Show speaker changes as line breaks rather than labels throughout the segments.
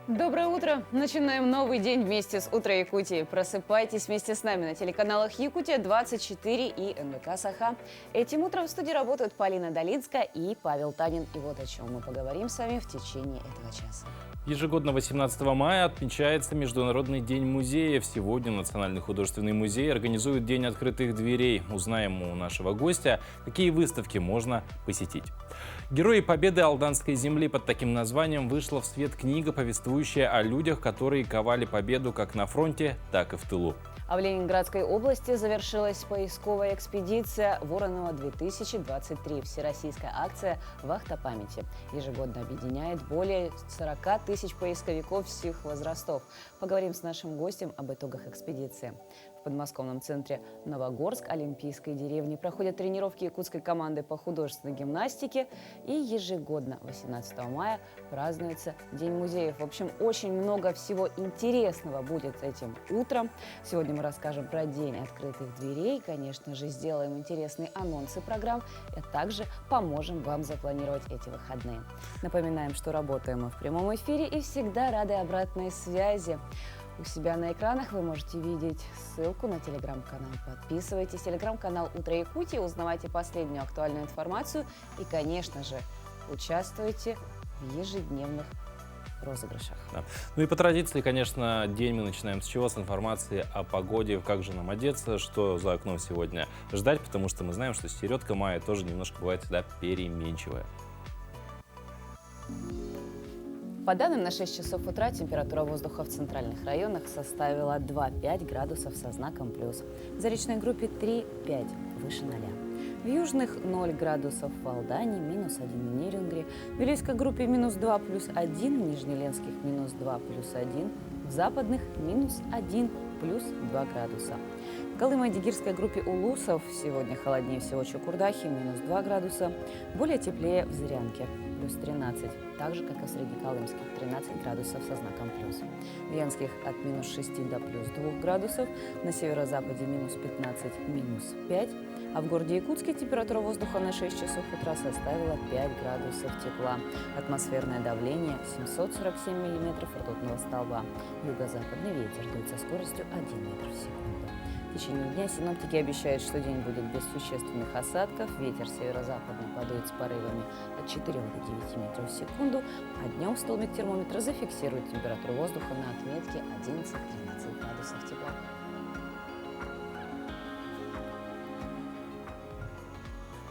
Доброе утро! Начинаем новый день вместе с «Утро Якутии». Просыпайтесь вместе с нами на телеканалах «Якутия-24» и НВК «Саха». Этим утром в студии работают Полина Долинская и Павел Танин. И вот о чем мы поговорим с вами в течение этого часа.
Ежегодно 18 мая отмечается Международный день музеев. Сегодня Национальный художественный музей организует День открытых дверей. Узнаем у нашего гостя, какие выставки можно посетить. «Герои Победы Алданской земли» под таким названием вышла в свет книга, повествующая о людях, которые ковали победу как на фронте, так и в тылу.
А в Ленинградской области завершилась поисковая экспедиция «Воронова-2023». Всероссийская акция «Вахта памяти». Ежегодно объединяет более 40 тысяч поисковиков всех возрастов. Поговорим с нашим гостем об итогах экспедиции. В подмосковном центре Новогорск Олимпийской деревни проходят тренировки якутской команды по художественной гимнастике. И ежегодно 18 мая празднуется День музеев. В общем, очень много всего интересного будет этим утром. Сегодня мы расскажем про День открытых дверей. Конечно же, сделаем интересные анонсы программ, а также поможем вам запланировать эти выходные. Напоминаем, что работаем мы в прямом эфире и всегда рады обратной связи. У себя на экранах вы можете видеть ссылку на телеграм-канал. Подписывайтесь. Телеграм-канал «Утро Якутии», узнавайте последнюю актуальную информацию и, конечно же, участвуйте в ежедневных розыгрышах.
Да. Ну и по традиции, конечно, день мы начинаем с чего? С информации о погоде, как же нам одеться, что за окном сегодня ждать, потому что мы знаем, что середка мая тоже немножко бывает всегда переменчивая.
По данным на 6 часов утра температура воздуха в центральных районах составила 2-5 градусов со знаком плюс. В заречной группе 3-5, выше 0. В южных 0 градусов в Алдане, минус 1 в Нерюнгри, в Вилюйской группе минус 2 плюс 1, в Нижнеленских минус 2 плюс 1, в западных минус 1 плюс 2 градуса. В Колымо-Адигирской группе Улусов сегодня холоднее всего Чукурдахе, минус 2 градуса, более теплее в Зырянке, плюс 13, так же, как и в Среднеколымских, 13 градусов со знаком плюс. В Венских от минус 6 до плюс 2 градусов, на северо-западе минус 15, минус 5, а в городе Якутске температура воздуха на 6 часов утра составила 5 градусов тепла. Атмосферное давление 747 миллиметров ртутного столба. Юго-западный ветер дует со скоростью 1 метр в секунду. В течение дня синоптики обещают, что день будет без существенных осадков. Ветер северо-западный подует с порывами от 4 до 9 метров в секунду, а днем столбик термометра зафиксирует температуру воздуха на отметке 11-13 градусов тепла.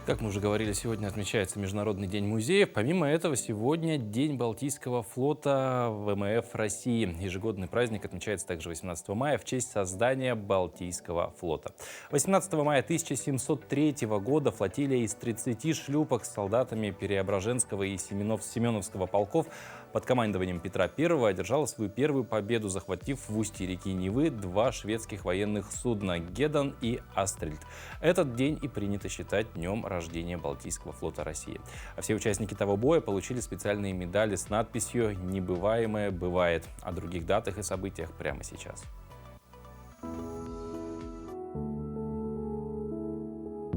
Как мы уже говорили, сегодня отмечается Международный день музеев. Помимо этого, сегодня День Балтийского флота ВМФ России. Ежегодный праздник отмечается также 18 мая в честь создания Балтийского флота. 18 мая 1703 года флотилия из 30 шлюпок с солдатами Преображенского и Семеновского полков под командованием Петра I одержала свою первую победу, захватив в устье реки Невы 2 шведских военных судна «Гедон» и «Астрельд». Этот день и принято считать днем рождения Балтийского флота России. А все участники того боя получили специальные медали с надписью «Небываемое бывает». О других датах и событиях прямо сейчас.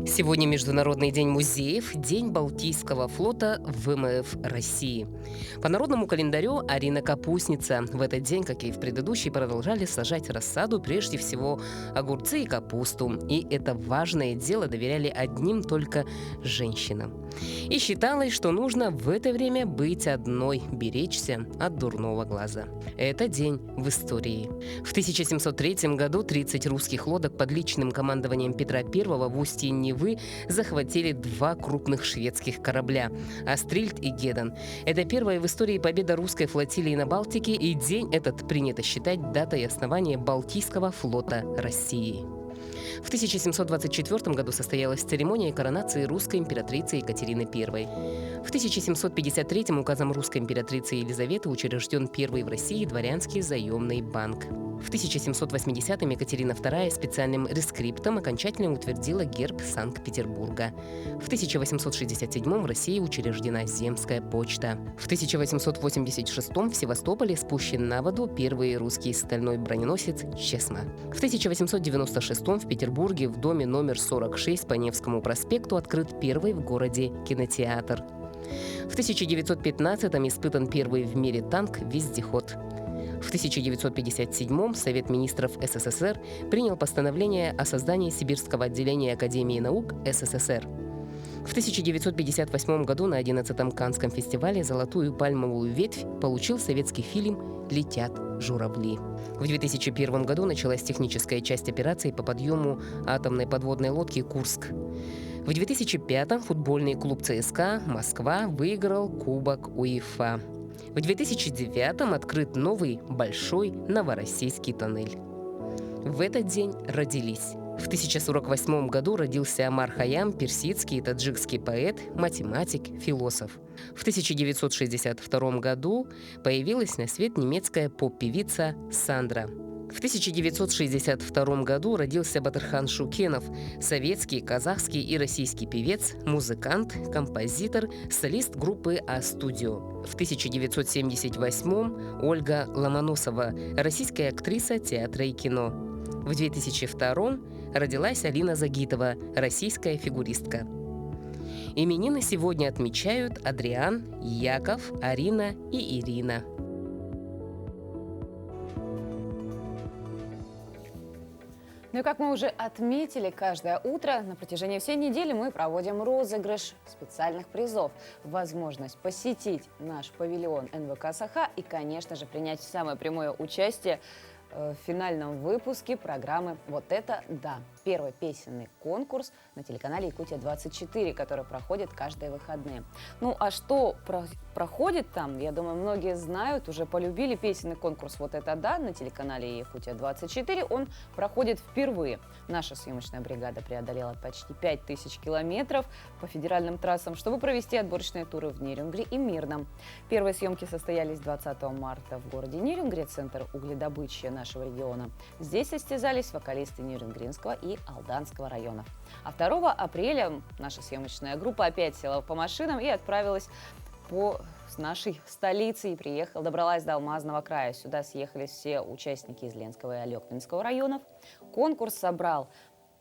Сегодня Международный день музеев, День Балтийского флота ВМФ России. По народному календарю Арина Капустница. В этот день, как и в предыдущий, продолжали сажать рассаду, прежде всего огурцы и капусту. И это важное дело доверяли одним только женщинам. И считалось, что нужно в это время быть одной, беречься от дурного глаза. Это день в истории. В 1703 году 30 русских лодок под личным командованием Петра I в устье Невы захватили 2 крупных шведских корабля – «Астрильд» и «Гедон». Это первая в истории победа русской флотилии на Балтике, и день этот принято считать датой основания Балтийского флота России. В 1724 году состоялась церемония коронации русской императрицы Екатерины I. В 1753 указом русской императрицы Елизаветы учрежден первый в России дворянский заемный банк. В 1780-м Екатерина II специальным рескриптом окончательно утвердила герб Санкт-Петербурга. В 1867-м в России учреждена Земская почта. В 1886-м в Севастополе спущен на воду первый русский стальной броненосец «Чесма». В 1896-м в Петербурге в доме номер 46 по Невскому проспекту открыт первый в городе кинотеатр. В 1915-м испытан первый в мире танк-вездеход. В 1957-м Совет министров СССР принял постановление о создании Сибирского отделения Академии наук СССР. В 1958 году на 11-м Каннском фестивале «Золотую пальмовую ветвь» получил советский фильм «Летят журавли». В 2001 году началась техническая часть операции по подъему атомной подводной лодки «Курск». В 2005-м футбольный клуб ЦСКА «Москва» выиграл Кубок УЕФА. В 2009-м открыт новый большой Новороссийский тоннель. В этот день родились. В 1048 году родился Омар Хайям, персидский и таджикский поэт, математик, философ. В 1962 году появилась на свет немецкая поп-певица Сандра. В 1962 году родился Батырхан Шукенов, советский, казахский и российский певец, музыкант, композитор, солист группы А-студио. В 1978 Ольга Ломоносова, российская актриса театра и кино. В 2002 родилась Алина Загитова, российская фигуристка. Именины сегодня отмечают Адриан, Яков, Арина и Ирина.
Ну и как мы уже отметили, каждое утро на протяжении всей недели мы проводим розыгрыш специальных призов. Возможность посетить наш павильон НВК «Саха» и, конечно же, принять самое прямое участие в финальном выпуске программы «Вот это да!». Первый песенный конкурс на телеканале «Якутия-24», который проходит каждые выходные. Ну а что проходит там, я думаю, многие знают, уже полюбили песенный конкурс «Вот это да!» на телеканале «Якутия-24». Он проходит впервые. Наша съемочная бригада преодолела почти 5000 километров по федеральным трассам, чтобы провести отборочные туры в Нерюнгри и Мирном. Первые съемки состоялись 20 марта в городе Нерюнгри, центр угледобычи нашего региона. Здесь состязались вокалисты Нерюнгринского и Алданского районов. А 2 апреля наша съемочная группа опять села по машинам и отправилась по нашей столице и добралась до Алмазного края. Сюда съехались все участники из Ленского и Алекнинского районов. Конкурс собрал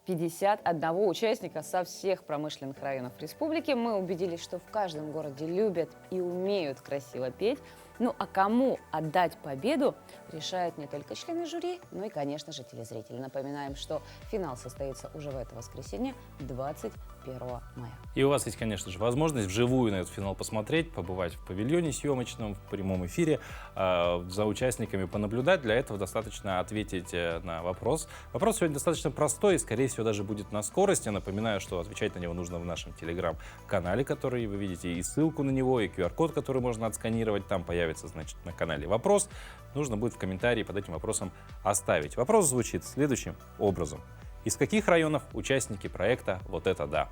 51 участника со всех промышленных районов республики. Мы убедились, что в каждом городе любят и умеют красиво петь. Ну а кому отдать победу, решают не только члены жюри, но и, конечно же, телезрители. Напоминаем, что финал состоится уже в это воскресенье, 21 мая.
И у вас есть, конечно же, возможность вживую на этот финал посмотреть, побывать в павильоне съемочном, в прямом эфире, за участниками понаблюдать. Для этого достаточно ответить на вопрос. Вопрос сегодня достаточно простой и, скорее всего, даже будет на скорости. Напоминаю, что отвечать на него нужно в нашем телеграм-канале, который вы видите, и ссылку на него, и QR-код, который можно отсканировать. Там появится, значит, на канале вопрос. Нужно будет в комментарии под этим вопросом оставить. Вопрос звучит следующим образом. Из каких районов участники проекта «Вот это да»?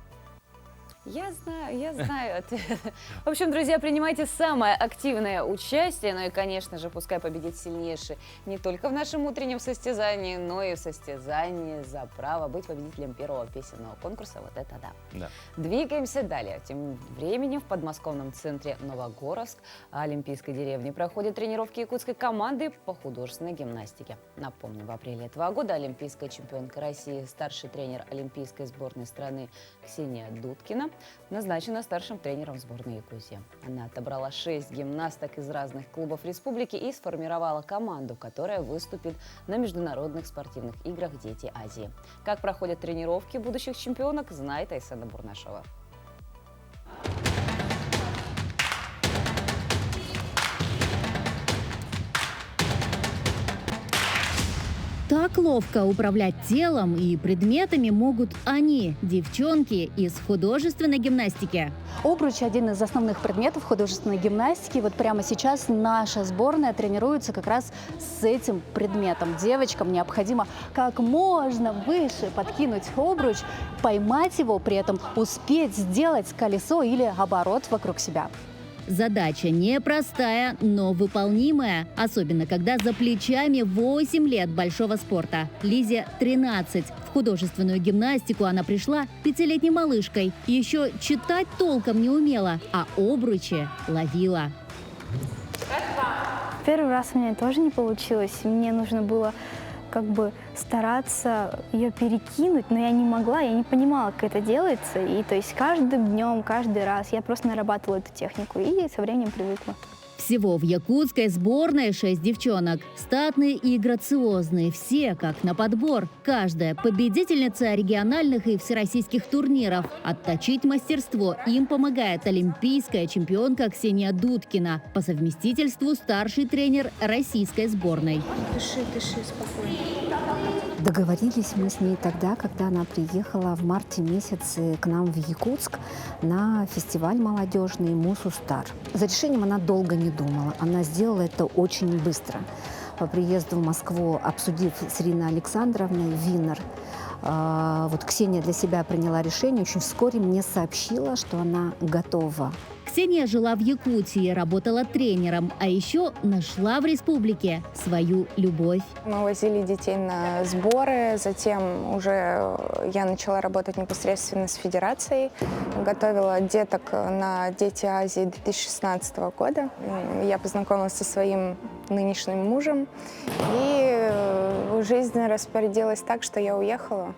Я знаю. В общем, друзья, принимайте самое активное участие. Ну и, конечно же, пускай победит сильнейший не только в нашем утреннем состязании, но и в состязании за право быть победителем первого песенного конкурса «Вот это да». Двигаемся далее. Тем временем в подмосковном центре Новогоровск Олимпийской деревни проходят тренировки якутской команды по художественной гимнастике. Напомню, в апреле этого года олимпийская чемпионка России, старший тренер олимпийской сборной страны Ксения Дудкина назначена старшим тренером сборной Якутии. Она отобрала 6 гимнасток из разных клубов республики и сформировала команду, которая выступит на международных спортивных играх «Дети Азии». Как проходят тренировки будущих чемпионок, знает Айсена Бурнашова.
Так ловко управлять телом и предметами могут они, девчонки из художественной гимнастики.
Обруч – один из основных предметов художественной гимнастики. Вот прямо сейчас наша сборная тренируется как раз с этим предметом. Девочкам необходимо как можно выше подкинуть обруч, поймать его, при этом успеть сделать колесо или оборот вокруг себя.
Задача непростая, но выполнимая, особенно когда за плечами 8 лет большого спорта. Лизе 13. В художественную гимнастику она пришла 5-летней малышкой. Еще читать толком не умела, а обручи ловила.
Первый раз у меня тоже не получилось. Мне нужно было как бы стараться ее перекинуть, но я не могла, я не понимала, как это делается. И то есть каждым днем, каждый раз я просто нарабатывала эту технику и со временем привыкла.
Всего в якутской сборной 6 девчонок. Статные и грациозные. Все как на подбор. Каждая победительница региональных и всероссийских турниров. Отточить мастерство им помогает олимпийская чемпионка Ксения Дудкина. По совместительству старший тренер российской сборной.
Дыши, спокойно.
Договорились мы с ней тогда, когда она приехала в марте месяце к нам в Якутск на фестиваль молодежный «Мусу Стар». За решением она долго не думала. Она сделала это очень быстро. По приезду в Москву, обсудив с Ириной Александровной Винер, вот Ксения для себя приняла решение. Очень вскоре мне сообщила, что она готова.
Ксения жила в Якутии, работала тренером, а еще нашла в республике свою любовь.
Мы возили детей на сборы, затем уже я начала работать непосредственно с федерацией, готовила деток на Дети Азии 2016 года. Я познакомилась со своим нынешним мужем, и жизнь распорядилась так, что я уехала.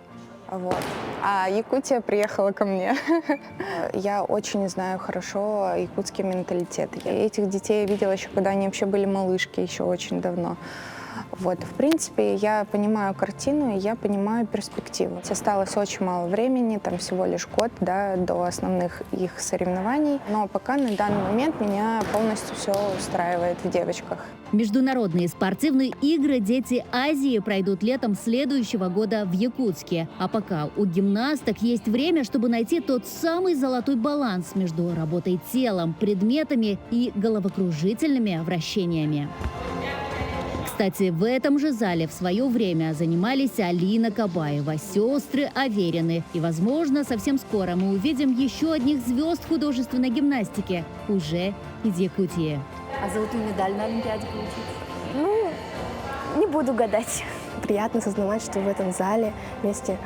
Вот. А Якутия приехала ко мне. Я очень знаю хорошо якутский менталитет. Я этих детей видела еще, когда они вообще были малышки, еще очень давно. Вот. В принципе, я понимаю картину, и я понимаю перспективу. Осталось очень мало времени, там всего лишь год, да, до основных их соревнований. Но пока на данный момент меня полностью все устраивает в девочках.
Международные спортивные игры «Дети Азии» пройдут летом следующего года в Якутске. А пока у гимнасток есть время, чтобы найти тот самый золотой баланс между работой телом, предметами и головокружительными вращениями. Кстати, в этом же зале в свое время занимались Алина Кабаева, сестры Аверины. И, возможно, совсем скоро мы увидим еще одних звезд художественной гимнастики уже из Якутии.
А золотую медаль на Олимпиаде получить?
Ну, не буду гадать. Приятно осознавать, что в этом зале вместе,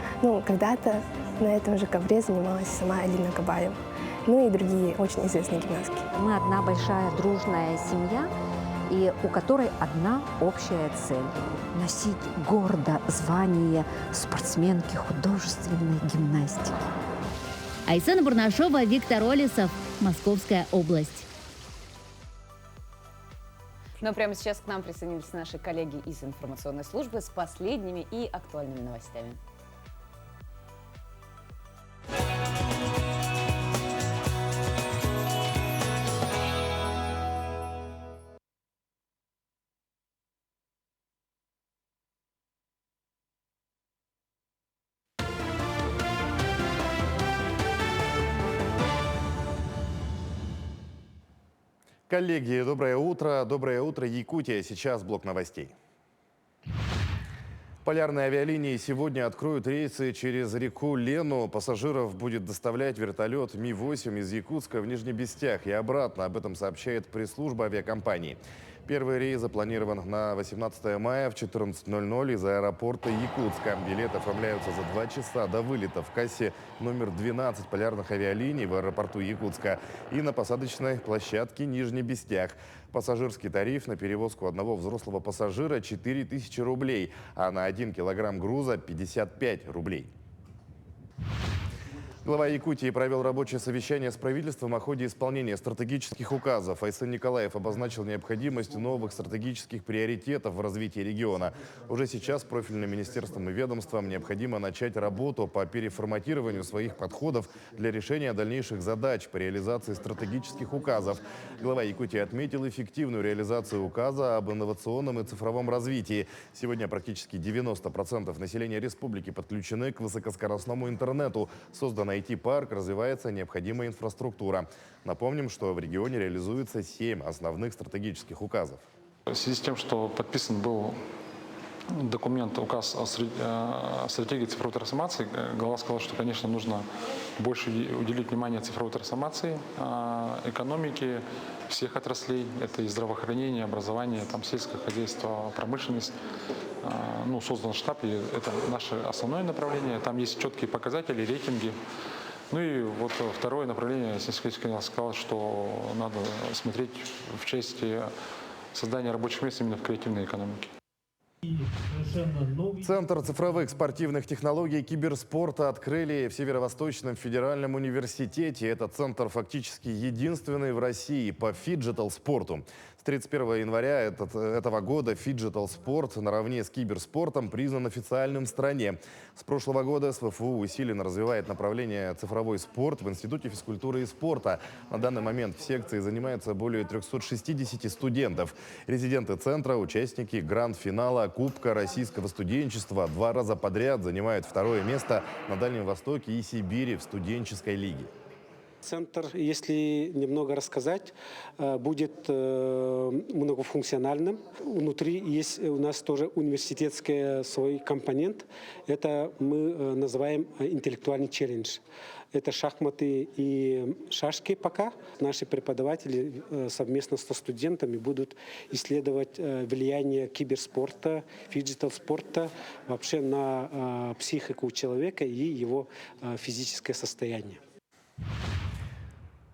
когда-то на этом же ковре занималась сама Алина Кабаева. Ну и другие очень известные гимнастки.
Мы одна большая дружная семья, и у которой одна общая цель – носить гордо звание спортсменки художественной гимнастики.
Айсена Бурнашова, Виктор Олесов, Московская область.
Но прямо сейчас к нам присоединились наши коллеги из информационной службы с последними и актуальными новостями.
Коллеги, доброе утро. Доброе утро, Якутия. Сейчас блок новостей. Полярные авиалинии сегодня откроют рейсы через реку Лену. Пассажиров будет доставлять вертолет Ми-8 из Якутска в Нижнебестях и обратно. Об этом сообщает пресс-служба авиакомпании. Первый рейс запланирован на 18 мая в 14:00 из аэропорта Якутска. Билеты оформляются за 2 часа до вылета в кассе номер 12 полярных авиалиний в аэропорту Якутска и на посадочной площадке Нижнебестях. Пассажирский тариф на перевозку одного взрослого пассажира 4000 рублей, а на 1 килограмм груза 55 рублей. Глава Якутии провел рабочее совещание с правительством о ходе исполнения стратегических указов. Айсен Николаев обозначил необходимость новых стратегических приоритетов в развитии региона. Уже сейчас профильным министерствам и ведомствам необходимо начать работу по переформатированию своих подходов для решения дальнейших задач по реализации стратегических указов. Глава Якутии отметил эффективную реализацию указа об инновационном и цифровом развитии. Сегодня практически 90% населения республики подключены к высокоскоростному интернету. Создана IT-парк, развивается необходимая инфраструктура. Напомним, что в регионе реализуется 7 основных стратегических указов.
В связи с тем, что подписан был документ, указ о стратегии цифровой трансформации, глава сказал, что, конечно, нужно больше уделить внимание цифровой трансформации, экономике всех отраслей. Это и здравоохранение, образование, там, сельское хозяйство, промышленность. Создан штаб, и это наше основное направление. Там есть четкие показатели, рейтинги. Ну и вот второе направление, я сказал, что надо смотреть в части создания рабочих мест именно в креативной экономике.
Центр цифровых спортивных технологий и киберспорта открыли в Северо-Восточном федеральном университете. Этот центр фактически единственный в России по фиджитал-спорту. С 31 января этого года фиджитал-спорт наравне с киберспортом признан официальным в стране. С прошлого года СВФУ усиленно развивает направление цифровой спорт в Институте физкультуры и спорта. На данный момент в секции занимается более 360 студентов. Резиденты центра, участники гранд-финала Кубка российского студенчества 2 раза подряд занимают 2-е место на Дальнем Востоке и Сибири в студенческой лиге.
Центр, если немного рассказать, будет многофункциональным. Внутри есть у нас тоже университетский свой компонент. Это мы называем интеллектуальный челлендж. Это шахматы и шашки пока. Наши преподаватели совместно со студентами будут исследовать влияние киберспорта, фиджитал-спорта вообще на психику человека и его физическое состояние.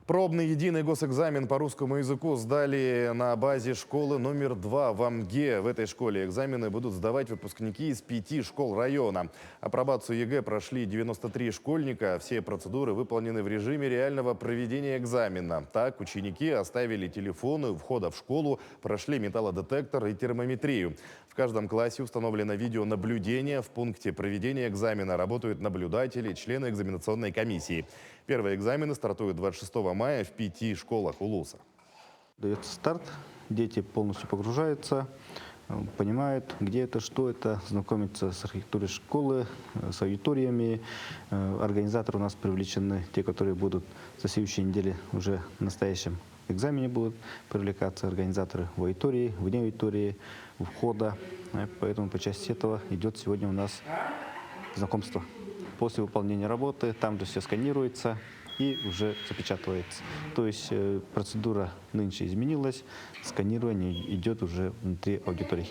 Пробный единый госэкзамен по русскому языку сдали на базе школы номер 2 в Амге. В этой школе экзамены будут сдавать выпускники из 5 школ района. Апробацию ЕГЭ прошли 93 школьника. Все процедуры выполнены в режиме реального проведения экзамена. Так, ученики оставили телефоны у входа в школу, прошли металлодетектор и термометрию. В каждом классе установлено видеонаблюдение. В пункте проведения экзамена работают наблюдатели, члены экзаменационной комиссии. Первые экзамены стартуют 26 мая в 5 школах Улуса.
Дается старт, дети полностью погружаются, понимают, где это, что это, знакомятся с архитектурой школы, с аудиториями. Организаторы у нас привлечены, те, которые будут за следующей неделе уже в настоящем экзамене будут привлекаться, организаторы в аудитории, вне аудитории, у входа. Поэтому по части этого идет сегодня у нас знакомство. После выполнения работы там же все сканируется и уже запечатывается. То есть процедура нынче изменилась, сканирование идет уже внутри аудитории.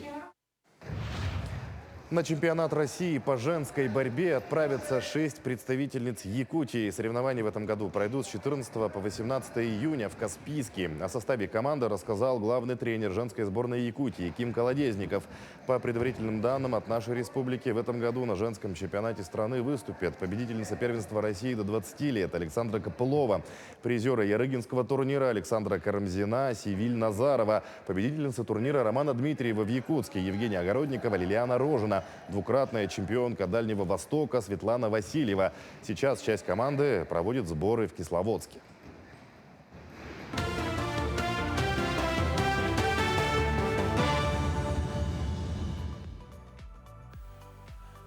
На чемпионат России по женской борьбе отправятся 6 представительниц Якутии. Соревнования в этом году пройдут с 14 по 18 июня в Каспийске. О составе команды рассказал главный тренер женской сборной Якутии Ким Колодезников. По предварительным данным от нашей республики, в этом году на женском чемпионате страны выступят победительница первенства России до 20 лет Александра Копылова, призеры Ярыгинского турнира Александра Карамзина, Севиль Назарова, победительница турнира Романа Дмитриева в Якутске Евгения Огородникова, Лилиана Рожина, двукратная чемпионка Дальнего Востока Светлана Васильева. Сейчас часть команды проводит сборы в Кисловодске.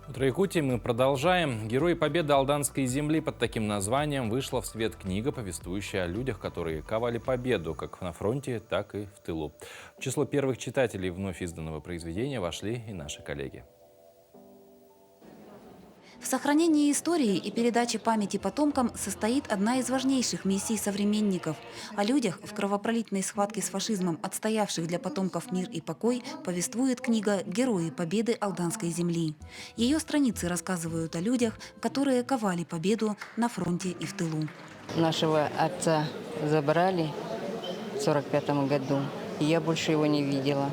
Утро Якутии мы продолжаем. «Герои Победы Алданской земли» под таким названием вышла в свет книга, повествующая о людях, которые ковали победу как на фронте, так и в тылу. В число первых читателей вновь изданного произведения вошли и наши коллеги.
В сохранении истории и передаче памяти потомкам состоит одна из важнейших миссий современников. О людях, в кровопролитной схватке с фашизмом, отстоявших для потомков мир и покой, повествует книга «Герои Победы Алданской земли». Ее страницы рассказывают о людях, которые ковали победу на фронте и в тылу.
Нашего отца забрали в 1945 году, и я больше его не видела.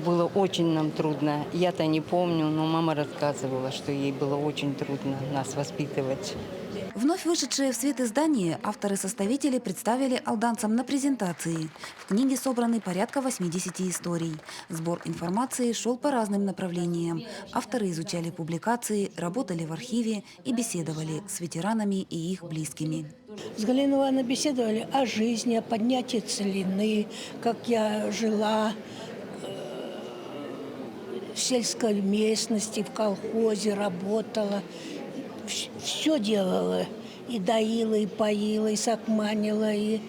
Было очень нам трудно. Я-то не помню, но мама рассказывала, что ей было очень трудно нас воспитывать.
Вновь вышедшие в свет издание авторы-составители представили алданцам на презентации. В книге собраны порядка 80 историй. Сбор информации шел по разным направлениям. Авторы изучали публикации, работали в архиве и беседовали с ветеранами и их близкими.
С Галиной Ивановной беседовали о жизни, о поднятии целины, как я жила в сельской местности, в колхозе работала. Все делала. И доила, и поила, и сакманила, и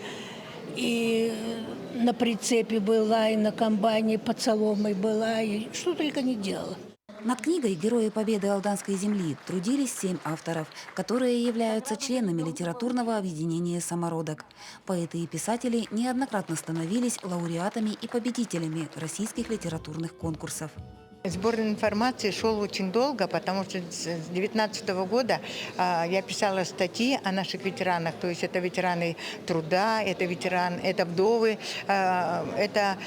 на прицепе была, и на комбайне под соломой была, и что только не делала.
Над книгой «Герои Победы Алданской земли» трудились 7 авторов, которые являются членами литературного объединения «Самородок». Поэты и писатели неоднократно становились лауреатами и победителями российских литературных конкурсов.
Сбор информации шел очень долго, потому что с 2019 года я писала статьи о наших ветеранах. То есть это ветераны труда, это вдовы, это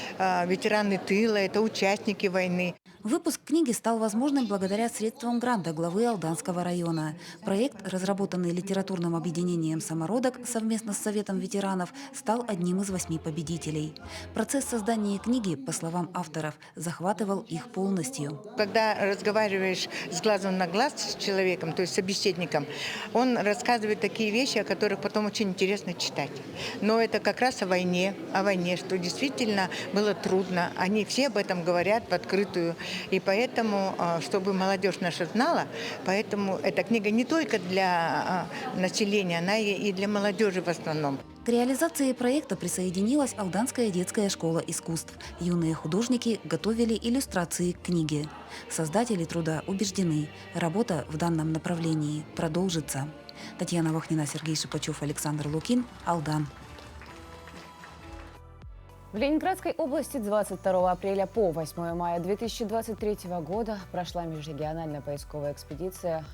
ветераны тыла, это участники войны.
Выпуск книги стал возможным благодаря средствам гранта главы Алданского района. Проект, разработанный литературным объединением «Самородок» совместно с Советом ветеранов, стал одним из 8 победителей. Процесс создания книги, по словам авторов, захватывал их полностью.
Когда разговариваешь с глазу на глаз с человеком, то есть собеседником, он рассказывает такие вещи, о которых потом очень интересно читать. Но это как раз о войне, что действительно было трудно. Они все об этом говорят в открытую. И поэтому, чтобы молодежь наша знала, поэтому эта книга не только для населения, она и для молодежи в основном.
К реализации проекта присоединилась Алданская детская школа искусств. Юные художники готовили иллюстрации к книге. Создатели труда убеждены, работа в данном направлении продолжится. Татьяна Вахнина, Сергей Шипачев, Александр Лукин, Алдан.
В Ленинградской области 22 апреля по 8 мая 2023 года прошла межрегиональная поисковая экспедиция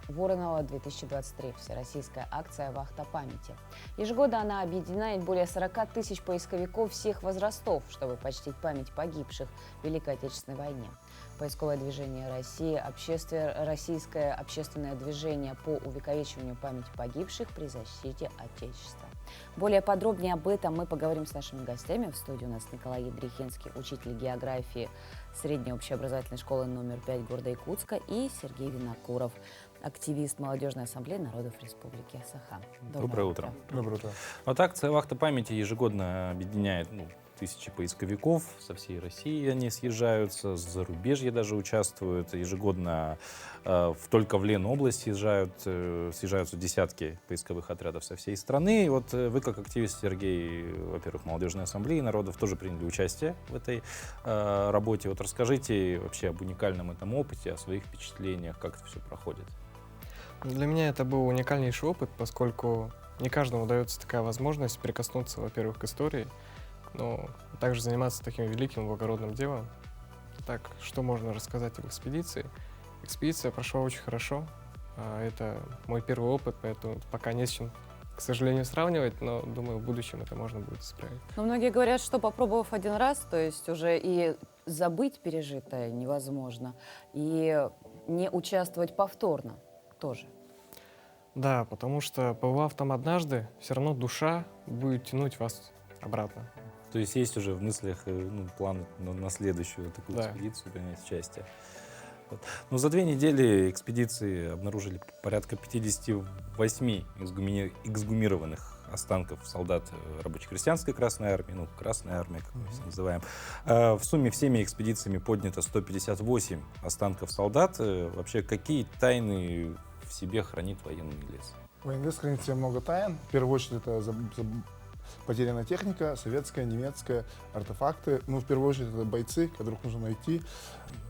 Воронова-2023, всероссийская акция «Вахта памяти». Ежегодно она объединяет более 40 тысяч поисковиков всех возрастов, чтобы почтить память погибших в Великой Отечественной войне. Поисковое движение России, российское общественное движение по увековечиванию памяти погибших при защите Отечества. Более подробнее об этом мы поговорим с нашими гостями. В студии у нас Николай Едрихинский, учитель географии средней общеобразовательной школы номер 5 города Якутска, и Сергей Винокуров, активист Молодежной ассамблеи народов Республики Саха.
Доброе утро.
Доброе утро.
Вот акция «Вахта памяти» ежегодно объединяет тысячи поисковиков со всей России. Они съезжаются, с зарубежья даже участвуют. Ежегодно только в Ленобласть съезжаются десятки поисковых отрядов со всей страны. И вот вы, как активист, Сергей, во-первых, Молодежной ассамблеи народов, тоже приняли участие в этой работе. Вот расскажите вообще об уникальном этом опыте, о своих впечатлениях, как это все проходит.
Для меня это был уникальнейший опыт, поскольку не каждому удается такая возможность прикоснуться, во-первых, к истории, но также заниматься таким великим благородным делом. Так, что можно рассказать об экспедиции? Экспедиция прошла очень хорошо. Это мой первый опыт, поэтому пока не с чем, к сожалению, сравнивать, но, думаю, в будущем это можно будет исправить.
Но многие говорят, что попробовав один раз, то есть уже и забыть пережитое невозможно, и не участвовать повторно тоже.
Да, потому что, побывав там однажды, все равно душа будет тянуть вас обратно.
То есть есть уже в мыслях план на следующую такую экспедицию принять участие. Вот. Но за 2 недели экспедиции обнаружили порядка 58 эксгумированных останков солдат рабоче-крестьянской Красной Армии, Красная Армия, как мы все называем. В сумме всеми экспедициями поднято 158 останков солдат. Вообще, какие тайны в себе хранит военный лес?
Военный лес хранит в себе много тайн. В первую очередь, это потерянная техника, советская, немецкая, артефакты. В первую очередь, это бойцы, которых нужно найти,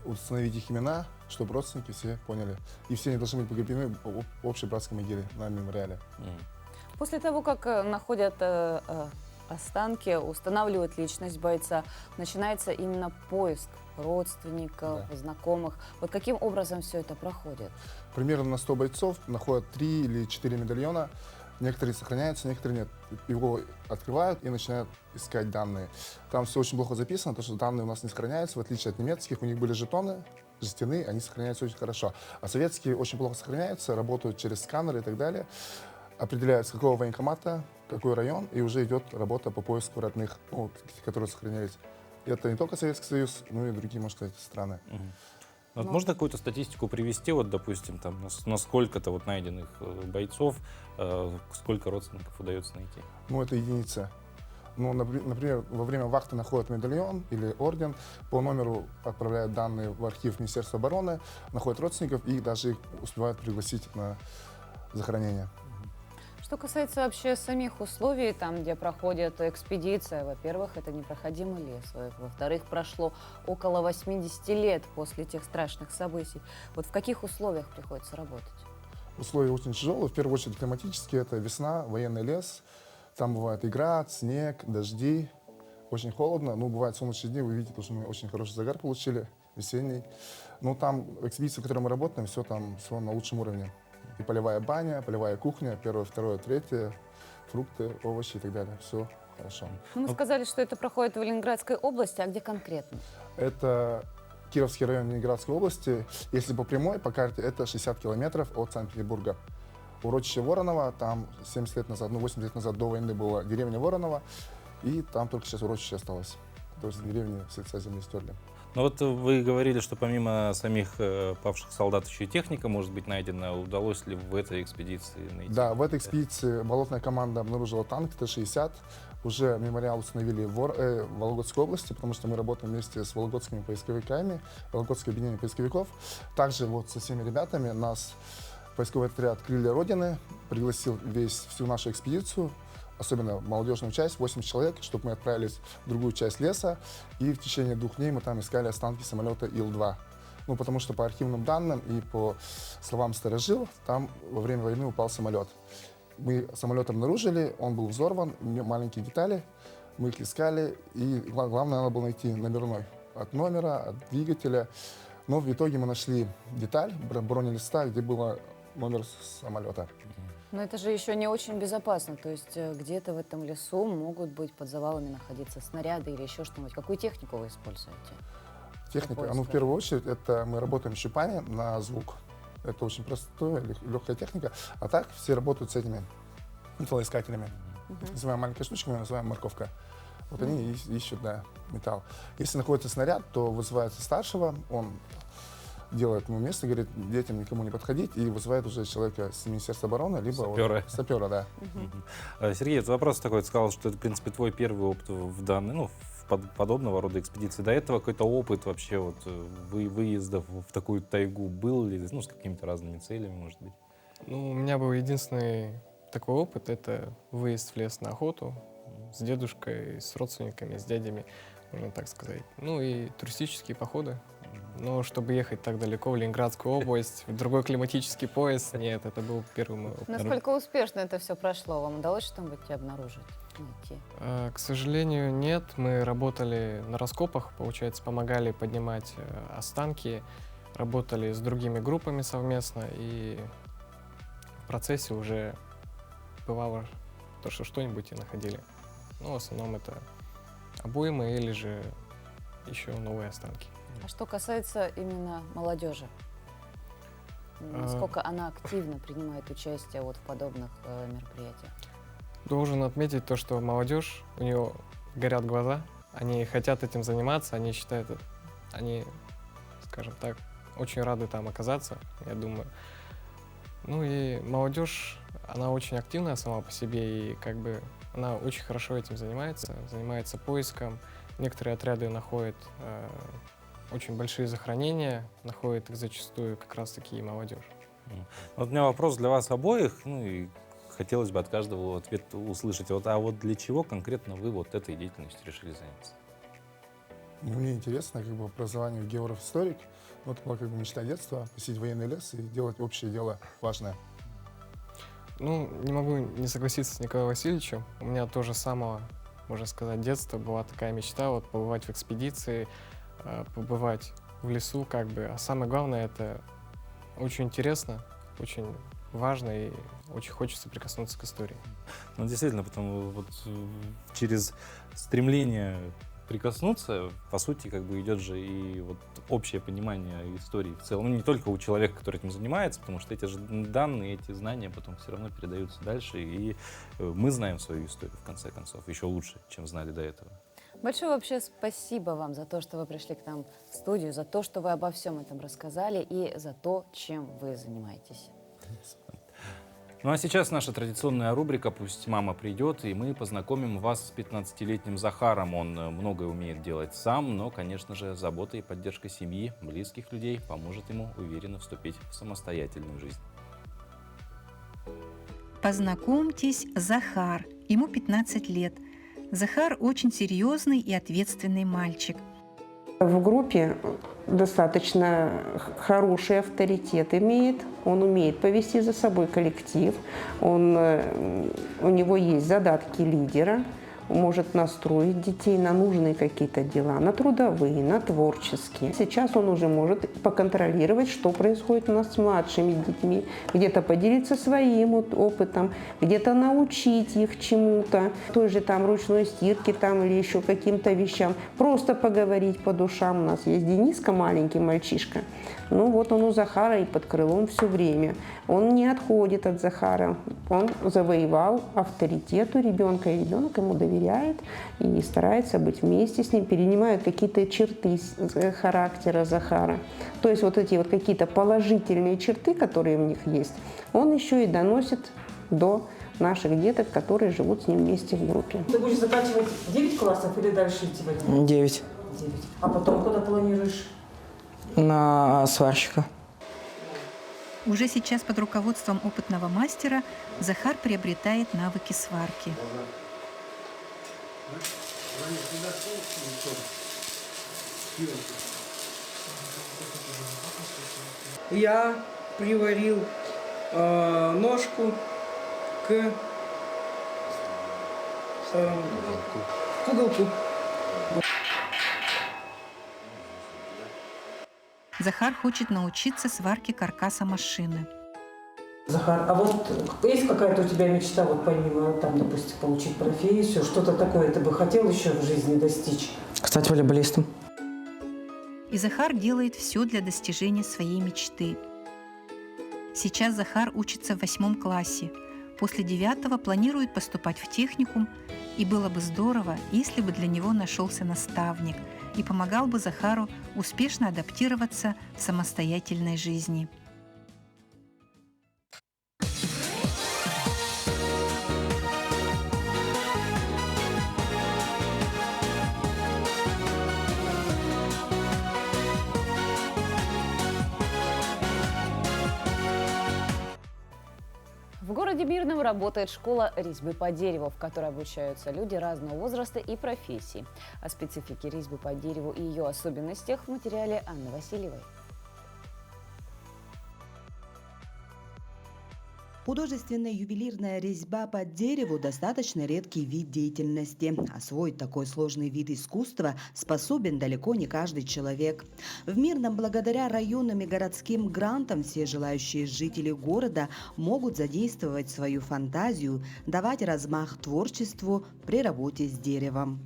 установить их имена, чтобы родственники все поняли. И все они должны быть погребены в общей братской могиле на мемориале.
После того, как находят останки, устанавливают личность бойца, начинается именно поиск родственников, знакомых. Вот каким образом все это проходит?
Примерно на 100 бойцов находят 3 или 4 медальона. Некоторые сохраняются, некоторые нет. Его открывают и начинают искать данные. Там все очень плохо записано, потому что данные у нас не сохраняются, в отличие от немецких. У них были жетоны жестяные, они сохраняются очень хорошо. А советские очень плохо сохраняются, работают через сканеры и так далее. Определяют, с какого военкомата, какой район, и уже идет работа по поиску родных, которые сохранялись. И это не только Советский Союз, но и другие, можно сказать, страны.
Можно какую-то статистику привести, допустим, на сколько-то найденных бойцов, сколько родственников удается найти?
Это единица. Например, во время вахты находят медальон или орден, по номеру отправляют данные в архив Министерства обороны, находят родственников и даже их успевают пригласить на захоронение.
Что касается вообще самих условий, там, где проходит экспедиция, во-первых, это непроходимый лес, во-вторых, прошло около 80 лет после тех страшных событий. Вот в каких условиях приходится работать?
Условия очень тяжелые. В первую очередь климатические. Это весна, военный лес. Там бывает и град, снег, дожди. Очень холодно. Бывают солнечные дни. Вы видите, что мы очень хороший загар получили, весенний. Там экспедиция, в которой мы работаем, все на лучшем уровне. И полевая баня, полевая кухня, 1, 2, 3, фрукты, овощи и так далее. Все хорошо.
Мы сказали, что это проходит в Ленинградской области, а где конкретно?
Это Кировский район Ленинградской области. Если по прямой, по карте, это 60 километров от Санкт-Петербурга. Урочище Воронова, там 70 лет назад, 80 лет назад до войны была деревня Воронова, и там только сейчас урочище осталось. То есть деревни с лица земли стерли.
Ну вот вы говорили, что помимо самих павших солдат еще и техника может быть найдена. Удалось ли в этой экспедиции найти?
Да, в этой экспедиции болотная команда обнаружила танк Т-60. Уже мемориал установили в Вологодской области, потому что мы работаем вместе с вологодскими поисковиками, Вологодское объединение поисковиков. Также вот со всеми ребятами нас поисковый отряд «Крылья Родины» пригласил всю нашу экспедицию, особенно молодежную часть, 80 человек, чтобы мы отправились в другую часть леса. И в течение 2 дней мы там искали останки самолета Ил-2. Ну, потому что по архивным данным и по словам старожил, там во время войны упал самолет. Мы самолет обнаружили, он был взорван, маленькие детали, мы их искали, и главное, надо было найти номерной от номера, от двигателя. Но в итоге мы нашли деталь бронелиста, где был номер самолета.
Но это же еще не очень безопасно. То есть где-то в этом лесу могут быть под завалами находиться снаряды или еще что-нибудь. Какую технику вы используете?
Техника, в первую очередь, это мы работаем с щупами на звук. Это очень простая, легкая техника. А так все работают с этими металлоискателями. Называем маленькая штучка, мы называем морковка. Вот они ищут, да, металл. Если находится снаряд, то вызывается старшего, он делает ему место, говорит, детям никому не подходить, и вызывает уже человека с Министерства обороны, либо сапера, да.
Сергей, это вопрос такой, ты сказал, что это, в принципе, твой первый опыт в данной, подобного рода экспедиции. До этого какой-то опыт вообще вот выездов в такую тайгу был ли, с какими-то разными целями, может быть?
Ну, у меня был единственный такой опыт, это выезд в лес на охоту с дедушкой, с родственниками, с дядями, можно так сказать. Ну и туристические походы. Но чтобы ехать так далеко в Ленинградскую область, в другой климатический пояс, нет, это был первый мой опыт.
Насколько успешно это все прошло? Вам удалось что-нибудь обнаружить, найти?
К сожалению, нет. Мы работали на раскопах, получается, помогали поднимать останки, работали с другими группами совместно, и в процессе уже бывало то, что что-нибудь и находили. Но в основном это обоймы или же еще новые останки.
А что касается именно молодежи, насколько она активно принимает участие в подобных мероприятиях?
Должен отметить то, что молодежь, у нее горят глаза, они хотят этим заниматься, они считают, они, скажем так, очень рады там оказаться, я думаю. Ну и молодежь, она очень активная сама по себе, и она очень хорошо этим занимается поиском. Некоторые отряды находят очень большие захоронения, находят их зачастую как раз-таки и молодежь.
Вот у меня вопрос для вас обоих, и хотелось бы от каждого ответ услышать. А вот для чего конкретно вы этой деятельностью решили заняться?
Мне интересно, образование географ-историк. Это была мечта детства, посетить военный лес и делать общее дело важное.
Ну, не могу не согласиться с Николаем Васильевичем. У меня тоже с самого, можно сказать, детства была такая мечта, побывать в экспедиции, побывать в лесу, А самое главное, это очень интересно, очень важно и очень хочется прикоснуться к истории.
Ну, действительно, потому через стремление прикоснуться, по сути, идет же и общее понимание истории в целом. Не только у человека, который этим занимается, потому что эти же данные, эти знания потом все равно передаются дальше, и мы знаем свою историю, в конце концов, еще лучше, чем знали до этого.
Большое вообще спасибо вам за то, что вы пришли к нам в студию, за то, что вы обо всем этом рассказали и за то, чем вы занимаетесь.
Ну а сейчас наша традиционная рубрика «Пусть мама придет», и мы познакомим вас с 15-летним Захаром. Он многое умеет делать сам, но, конечно же, забота и поддержка семьи, близких людей поможет ему уверенно вступить в самостоятельную жизнь.
Познакомьтесь, Захар. Ему 15 лет. Захар очень серьезный и ответственный мальчик.
В группе достаточно хороший авторитет имеет, он умеет повести за собой коллектив, у него есть задатки лидера, может настроить детей на нужные какие-то дела, на трудовые, на творческие. Сейчас он уже может поконтролировать, что происходит у нас с младшими детьми, где-то поделиться своим опытом, где-то научить их чему-то, той же там ручной стирке там, или еще каким-то вещам, просто поговорить по душам. У нас есть Дениска, маленький мальчишка. Ну вот он у Захара и под крылом все время. Он не отходит от Захара. Он завоевал авторитет у ребенка, и ребенок ему доверяет и старается быть вместе с ним, перенимает какие-то черты характера Захара. То есть вот эти вот какие-то положительные черты, которые в них есть, он еще и доносит до наших деток, которые живут с ним вместе в группе.
Ты будешь заканчивать 9 классов или дальше идти в 11?
9.
А потом куда планируешь?
На сварщика.
Уже сейчас под руководством опытного мастера Захар приобретает навыки сварки.
Я приварил ножку к уголку.
Захар хочет научиться сварке каркаса машины.
Захар, а вот есть какая-то у тебя мечта, вот помимо, там, допустим, получить профессию, что-то такое ты бы хотел еще в жизни достичь?
Стать волейболистом.
И Захар делает все для достижения своей мечты. Сейчас Захар учится в 8 классе. После 9 планирует поступать в техникум, и было бы здорово, если бы для него нашелся наставник и помогал бы Захару успешно адаптироваться в самостоятельной жизни.
В городе Мирном работает школа резьбы по дереву, в которой обучаются люди разного возраста и профессий. О специфике резьбы по дереву и ее особенностях в материале Анны Васильевой.
Художественная ювелирная резьба по дереву – достаточно редкий вид деятельности. Освоить такой сложный вид искусства способен далеко не каждый человек. В Мирном благодаря районным и городским грантам все желающие жители города могут задействовать свою фантазию, давать размах творчеству при работе с деревом.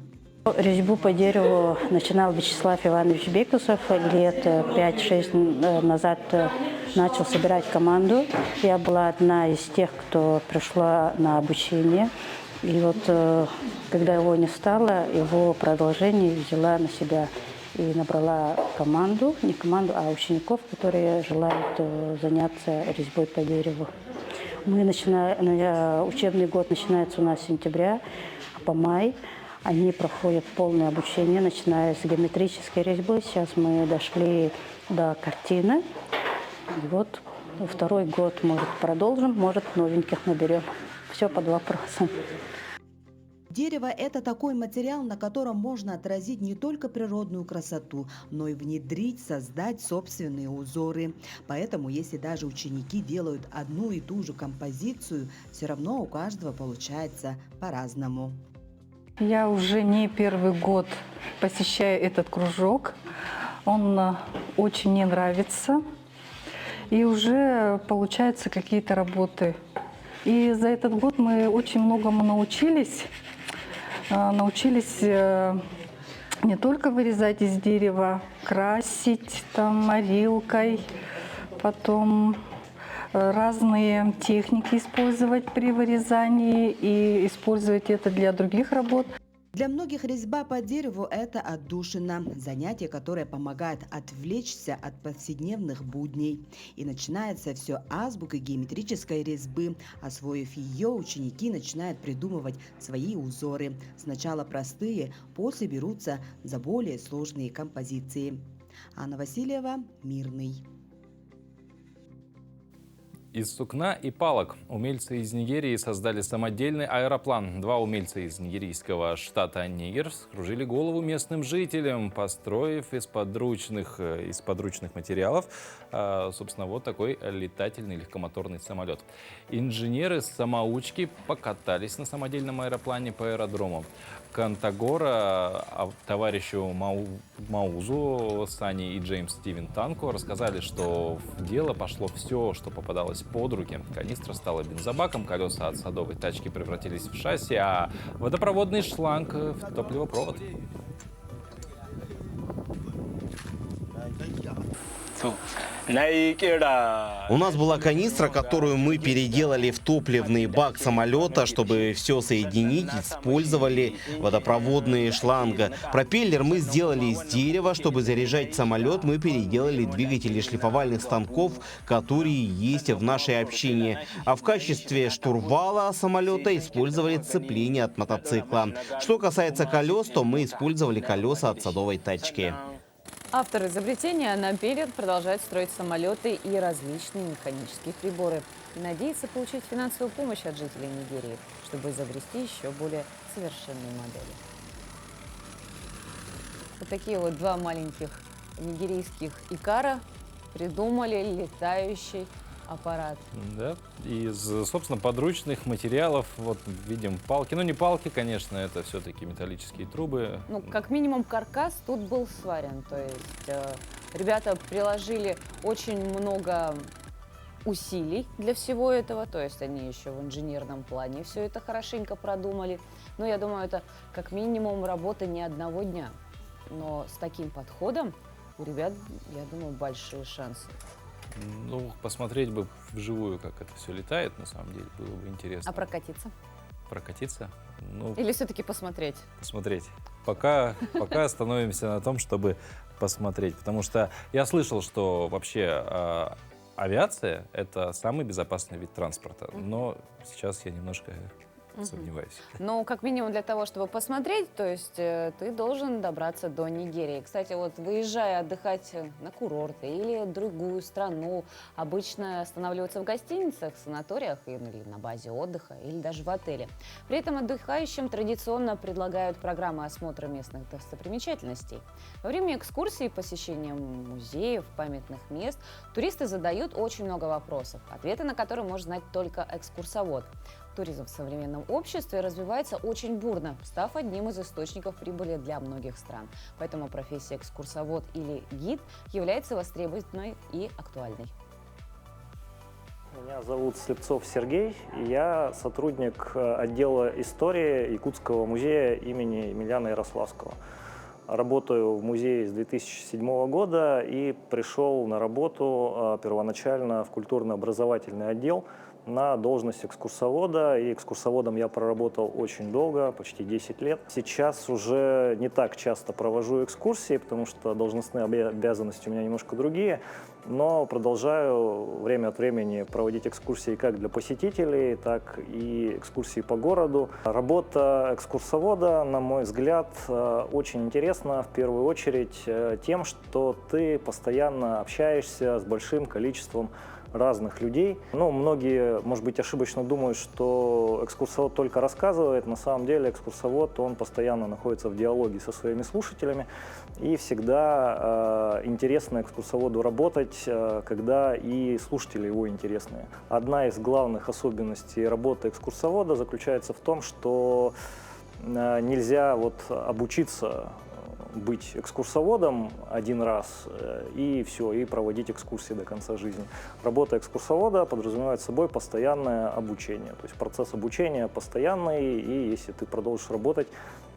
Резьбу по дереву начинал Вячеслав Иванович Бекусов лет 5-6 назад. Начал собирать команду. Я была одна из тех, кто пришла на обучение. И вот когда его не стало, его продолжение взяла на себя и набрала команду, не команду, а учеников, которые желают заняться резьбой по дереву. Учебный год начинается у нас с сентября по май. Они проходят полное обучение, начиная с геометрической резьбы. Сейчас мы дошли до картины. И вот второй год, может, продолжим, может, новеньких наберем. Все под вопросом.
Дерево – это такой материал, на котором можно отразить не только природную красоту, но и внедрить, создать собственные узоры. Поэтому, если даже ученики делают одну и ту же композицию, все равно у каждого получается по-разному.
Я уже не первый год посещаю этот кружок. Он очень мне нравится. И уже получаются какие-то работы. И за этот год мы очень многому научились. Научились не только вырезать из дерева, красить там морилкой, потом разные техники использовать при вырезании и использовать это для других работ.
Для многих резьба по дереву – это отдушина, занятие, которое помогает отвлечься от повседневных будней. И начинается все азбукой геометрической резьбы. Освоив ее, ученики начинают придумывать свои узоры. Сначала простые, после берутся за более сложные композиции. Анна Васильева, Мирный.
Из сукна и палок умельцы из Нигерии создали самодельный аэроплан. Два умельца из нигерийского штата Нигер вскружили голову местным жителям, построив из подручных материалов, собственно, вот такой летательный легкомоторный самолет. Инженеры-самоучки покатались на самодельном аэроплане по аэродрому Кантагора. Товарищу Маузу, Сани и Джеймс Стивен Танко рассказали, что в дело пошло все, что попадалось под руки. Канистра стала бензобаком, колеса от садовой тачки превратились в шасси, а водопроводный шланг в топливопровод.
У нас была канистра, которую мы переделали в топливный бак самолета. Чтобы все соединить, использовали водопроводные шланги. Пропеллер мы сделали из дерева. Чтобы заряжать самолет, мы переделали двигатели шлифовальных станков, которые есть в нашей общине. А в качестве штурвала самолета использовали сцепление от мотоцикла. Что касается колес, то мы использовали колеса от садовой тачки.
Автор изобретения наперед продолжает строить самолеты и различные механические приборы. И надеется получить финансовую помощь от жителей Нигерии, чтобы изобрести еще более совершенные модели. Вот такие вот два маленьких нигерийских икара придумали летающий аппарат.
Да, из, собственно, подручных материалов, вот видим палки. Ну, не палки, конечно, это все-таки металлические трубы.
Ну, как минимум, каркас тут был сварен. То есть ребята приложили очень много усилий для всего этого. То есть они еще в инженерном плане все это хорошенько продумали. Но я думаю, это как минимум работа не одного дня. Но с таким подходом у ребят, я думаю, большие шансы.
Ну, посмотреть бы вживую, как это все летает, на самом деле, было бы интересно.
А прокатиться?
Прокатиться? Ну,
или все-таки посмотреть?
Посмотреть. Пока остановимся на том, чтобы посмотреть. Потому что я слышал, что вообще авиация – это самый безопасный вид транспорта. Но сейчас я немножко сомневаюсь.
Ну, как минимум для того, чтобы посмотреть, то есть ты должен добраться до Нигерии. Кстати, вот выезжая отдыхать на курорты или другую страну, обычно останавливаются в гостиницах, санаториях или на базе отдыха, или даже в отеле. При этом отдыхающим традиционно предлагают программы осмотра местных достопримечательностей. Во время экскурсий и посещения музеев, памятных мест туристы задают очень много вопросов, ответы на которые может знать только экскурсовод. Туризм в современном обществе развивается очень бурно, став одним из источников прибыли для многих стран. Поэтому профессия экскурсовод или гид является востребованной и актуальной.
Меня зовут Слепцов Сергей, и я сотрудник отдела истории Якутского музея имени Емельяна Ярославского. Работаю в музее с 2007 года и пришел на работу первоначально в культурно-образовательный отдел на должность экскурсовода. И экскурсоводом я проработал очень долго, почти 10 лет. Сейчас уже не так часто провожу экскурсии, потому что должностные обязанности у меня немножко другие. Но продолжаю время от времени проводить экскурсии как для посетителей, так и экскурсии по городу. Работа экскурсовода, на мой взгляд, очень интересна в первую очередь тем, что ты постоянно общаешься с большим количеством разных людей. Ну, многие, может быть, ошибочно думают, что экскурсовод только рассказывает. На самом деле экскурсовод, он постоянно находится в диалоге со своими слушателями. И всегда интересно экскурсоводу работать, когда и слушатели его интересные. Одна из главных особенностей работы экскурсовода заключается в том, что нельзя обучиться быть экскурсоводом один раз и все, и проводить экскурсии до конца жизни. Работа экскурсовода подразумевает собой постоянное обучение. То есть процесс обучения постоянный, и если ты продолжишь работать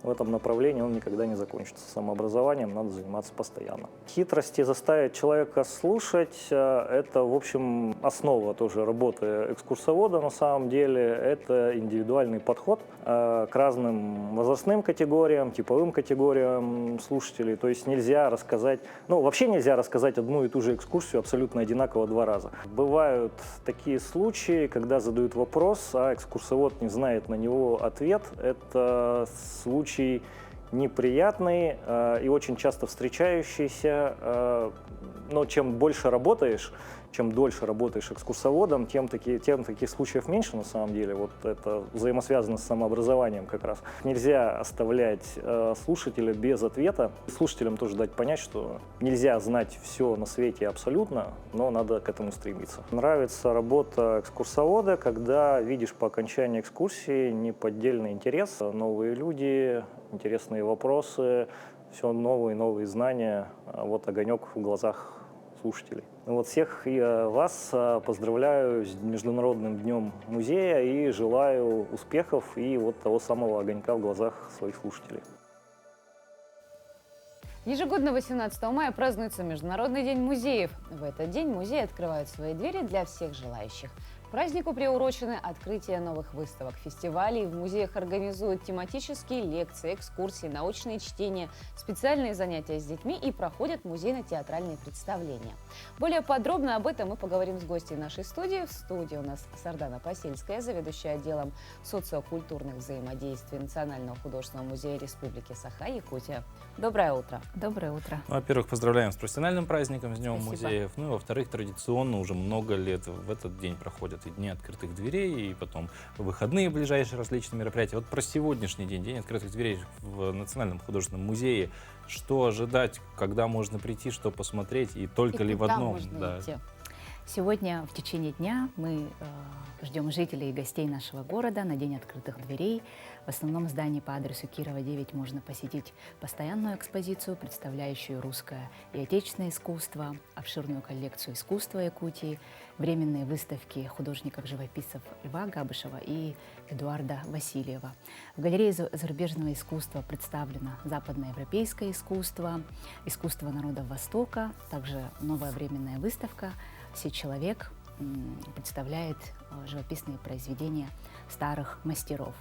в этом направлении, он никогда не закончится. Самообразованием надо заниматься постоянно. Хитрости заставить человека слушать – это, в общем, основа тоже работы экскурсовода на самом деле. Это индивидуальный подход к разным возрастным категориям, типовым категориям слушателей. То есть нельзя рассказать, вообще нельзя рассказать одну и ту же экскурсию абсолютно одинаково 2 раза. Бывают такие случаи, когда задают вопрос, а экскурсовод не знает на него ответ. Это случай неприятный и очень часто встречающийся. Но чем больше работаешь, чем дольше работаешь экскурсоводом, тем таких случаев меньше на самом деле. Вот это взаимосвязано с самообразованием как раз. Нельзя оставлять слушателя без ответа. Слушателям тоже дать понять, что нельзя знать все на свете абсолютно, но надо к этому стремиться. Нравится работа экскурсовода, когда видишь по окончании экскурсии неподдельный интерес, новые люди, интересные вопросы, все новые и новые знания, вот огонек в глазах слушателей. Вот всех вас поздравляю с Международным днем музея и желаю успехов и вот того самого огонька в глазах своих слушателей.
Ежегодно 18 мая празднуется Международный день музеев. В этот день музеи открывают свои двери для всех желающих. К празднику приурочены открытие новых выставок, фестивалей. В музеях организуют тематические лекции, экскурсии, научные чтения, специальные занятия с детьми и проходят музейно-театральные представления. Более подробно об этом мы поговорим с гостьей нашей студии. В студии у нас Сардана Посельская, заведующая отделом социокультурных взаимодействий Национального художественного музея Республики Саха-Якутия. Доброе утро.
Доброе утро.
Во-первых, поздравляем с профессиональным праздником, с Днем
Спасибо.
музеев. Ну и во-вторых, традиционно уже много лет в этот день проходят и дни открытых дверей, и потом выходные ближайшие различные мероприятия. Вот про сегодняшний день, День открытых дверей в Национальном художественном музее. Что ожидать, когда можно прийти, что посмотреть, и только ли в одном? Да.
Сегодня в течение дня мы ждем жителей и гостей нашего города на День открытых дверей. В основном здании по адресу Кирова, 9 можно посетить постоянную экспозицию, представляющую русское и отечественное искусство, обширную коллекцию искусства Якутии, временные выставки художников-живописцев Льва Габышева и Эдуарда Васильева. В галерее зарубежного искусства представлено западноевропейское искусство, искусство народов Востока, также новая временная выставка «Человек» представляет живописные произведения старых мастеров.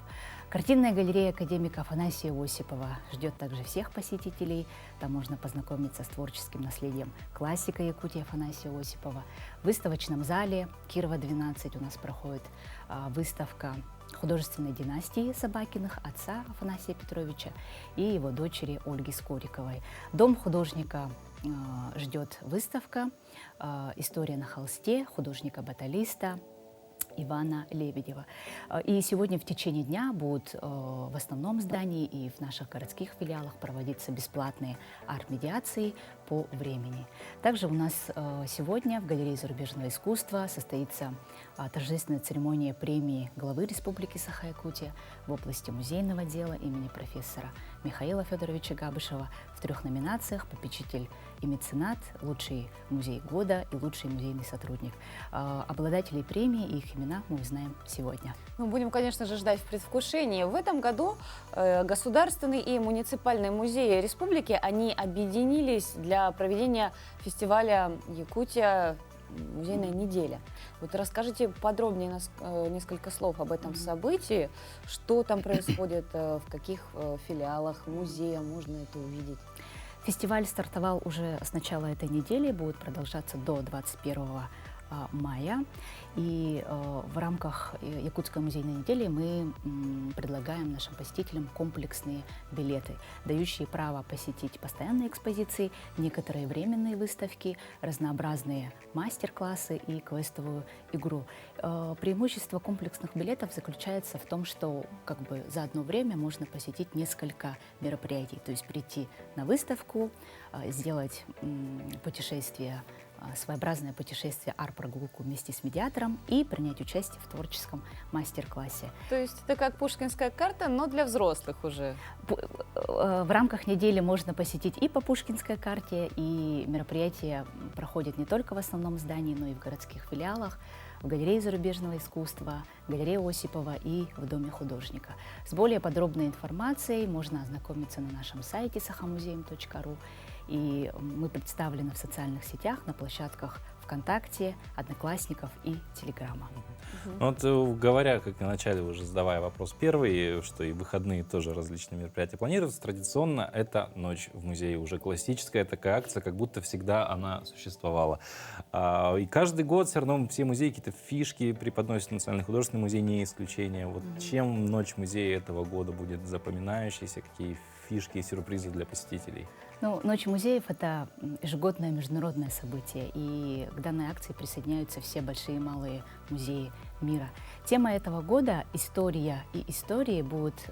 Картинная галерея академика Афанасия Осипова ждет также всех посетителей. Там можно познакомиться с творческим наследием классика Якутии Афанасия Осипова. В выставочном зале Кирова 12 у нас проходит выставка художественной династии Собакиных, отца Афанасия Петровича и его дочери Ольги Скориковой. Дом художника ждет выставка «История на холсте» художника-баталиста Ивана Лебедева. И сегодня в течение дня будут в основном здании и в наших городских филиалах проводиться бесплатные арт-медиации по времени. Также у нас сегодня в галерее зарубежного искусства состоится торжественная церемония премии главы Республики Саха-Якутия в области музейного дела имени профессора Михаила Федоровича Габышева в 3 номинациях: попечитель и меценат, лучший музей года и лучший музейный сотрудник. Обладателей премии и их имена мы узнаем сегодня.
Мы будем, конечно же, ждать в предвкушении. В этом году государственные и муниципальные музеи республики, они объединились для проведения фестиваля «Якутия. Музейная неделя». Вот расскажите подробнее несколько слов об этом событии, что там происходит, в каких филиалах музея можно это увидеть.
Фестиваль стартовал уже с начала этой недели, будет продолжаться до 21 мая. И в рамках Якутской музейной недели мы предлагаем нашим посетителям комплексные билеты, дающие право посетить постоянные экспозиции, некоторые временные выставки, разнообразные мастер-классы и квестовую игру. Преимущество комплексных билетов заключается в том, что за одно время можно посетить несколько мероприятий, то есть прийти на выставку, сделать путешествие, своеобразное путешествие, арт-прогулку вместе с медиатором и принять участие в творческом мастер-классе.
То есть это как пушкинская карта, но для взрослых уже?
В рамках недели можно посетить и по пушкинской карте, и мероприятия проходят не только в основном здании, но и в городских филиалах, в галерее зарубежного искусства, галерее Осипова и в Доме художника. С более подробной информацией можно ознакомиться на нашем сайте sahamuseum.ru. И мы представлены в социальных сетях, на площадках ВКонтакте, Одноклассников и Телеграма.
Вот говоря, как и вначале, уже задавая вопрос первый, что и выходные тоже различные мероприятия планируются, традиционно это «Ночь в музее», уже классическая такая акция, как будто всегда она существовала. И каждый год все равно все музеи какие-то фишки преподносят. Национальный художественный музей не исключение. Вот чем «Ночь музея» этого года будет запоминающейся, какие фишки и сюрпризы для посетителей?
Ну, Ночь музеев – это ежегодное международное событие, и к данной акции присоединяются все большие и малые музеи мира. Тема этого года «История и истории» будет